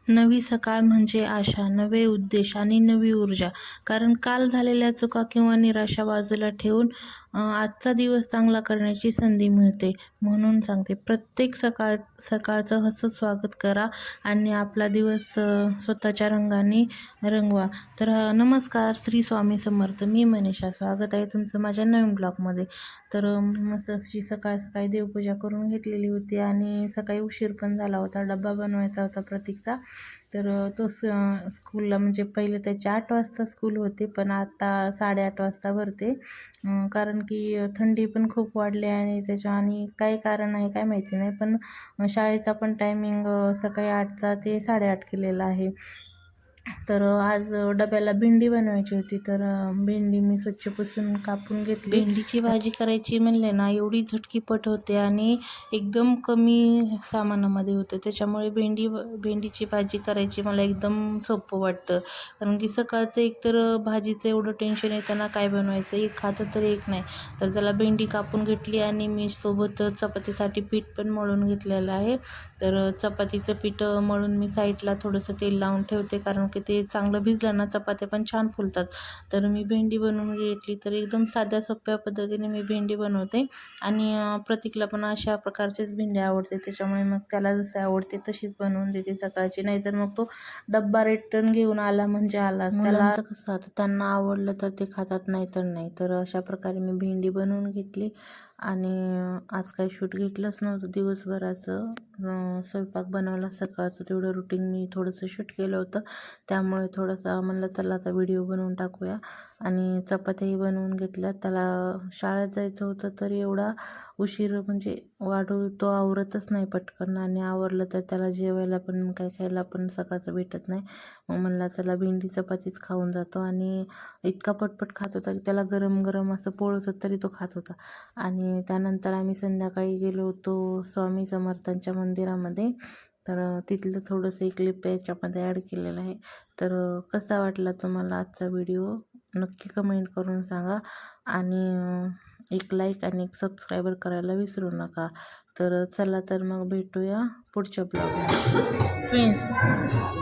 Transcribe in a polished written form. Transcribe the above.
नवी सकाळ म्हणजे आशा, नवे उद्देश आणि नवी ऊर्जा. कारण काल झालेल्या चुका किंवा निराशा बाजूला ठेवून आजचा दिवस चांगला करण्याची संधी मिळते. म्हणून सांगते, प्रत्येक सकाळचं हसत स्वागत करा आणि आपला दिवस स्वतःच्या रंगाने रंगवा. तर नमस्कार, श्री स्वामी समर्थ. मी मनीषा, स्वागत आहे तुमचं माझ्या नवीन ब्लॉगमध्ये. तर मस्त अशी सकाळी देवपूजा करून घेतलेली होती आणि सकाळी उशीर पण झाला होता, डब्बा बनवायचा होता प्रतीकचा. तर तो स्कूलला म्हणजे पहिले त्याची 8 वाजता स्कूल होती, पण आता 8:30 वाजता भरते. कारण की थंडी पण खूप वाढली आणि आणि काय कारण आहे काय माहिती नाही, पण शाळेचा पण टायमिंग सकाळी 8चा ते 8:30 केलेला आहे. तर आज डब्याला भेंडी बनवायची होती, तर भेंडी मी स्वच्छ पुसून कापून घेतली. भेंडीची भाजी करायची म्हणले ना, एवढी झटकीपट होते आणि एकदम कमी सामानामध्ये होते. त्याच्यामुळे भेंडीची भाजी करायची मला एकदम सोपं वाटतं. कारण की सकाळचं एकतर भाजीचं एवढं टेन्शन येतं ना, काय बनवायचं, एक खातं तर एक नाही. तर त्याला भेंडी कापून घेतली आणि मी सोबत चपातीसाठी पीठ पण मळून घेतलेलं आहे. तर चपातीचं पीठ मळून मी साईडला थोडंसं तेल लावून ठेवते, कारण की ते चांगलं भिजलं ना चपात्या पण छान फुलतात. तर मी भेंडी बनवून घेतली. तर एकदम साध्या सोप्या पद्धतीने मी भेंडी बनवते आणि प्रतीकला पण अशा प्रकारचीच भेंडी आवडते. त्याच्यामुळे मग त्याला जसं आवडते तशीच बनवून देते सकाळची. नाहीतर मग तो डब्बा रिटर्न घेऊन आला म्हणजे आलाच. मुलांचं कसं आता त्यांना आवडलं तर ते खातात, नाही तर नाही. तर अशा प्रकारे मी भेंडी बनवून घेतली आणि आज काही शूट घेतलंच नव्हतं दिवसभराचं. स्वयंपाक बनवला सकाळचं, तेवढं रुटीन मी थोडंसं शूट केलं होतं. त्यामुळे थोडंसं म्हणलं चला आता व्हिडिओ बनवून टाकूया. आणि चपात्याही बनवून घेतल्या. त्याला शाळेत जायचं होतं, तर एवढा उशीर म्हणजे तो आवरतच नाही पटकन, आणि आवरलं तर त्याला जेवायला पण काही खायला पण सकाळचं भेटत नाही. मग म्हणलं चला भेंडी चपातीच खाऊन जातो. आणि इतका पटपट खात होता की त्याला गरम गरम असं पोळत होतं तरी तो खात होता. आणि त्यानंतर आम्ही संध्याकाळी गेलो होतो स्वामी समर्थांच्या मंदिरामध्ये. तर तिथलं थोडंसं एक क्लिप याच्यामध्ये ॲड केलेलं आहे. तर कसा वाटला तुम्हाला आजचा व्हिडिओ नक्की कमेंट करून सांगा. आणि एक लाईक आणि एक सबस्क्रायबर करायला विसरू नका. तर चला तर मग भेटूया पुढच्या ब्लॉगमध्ये. फ्रेंड्स.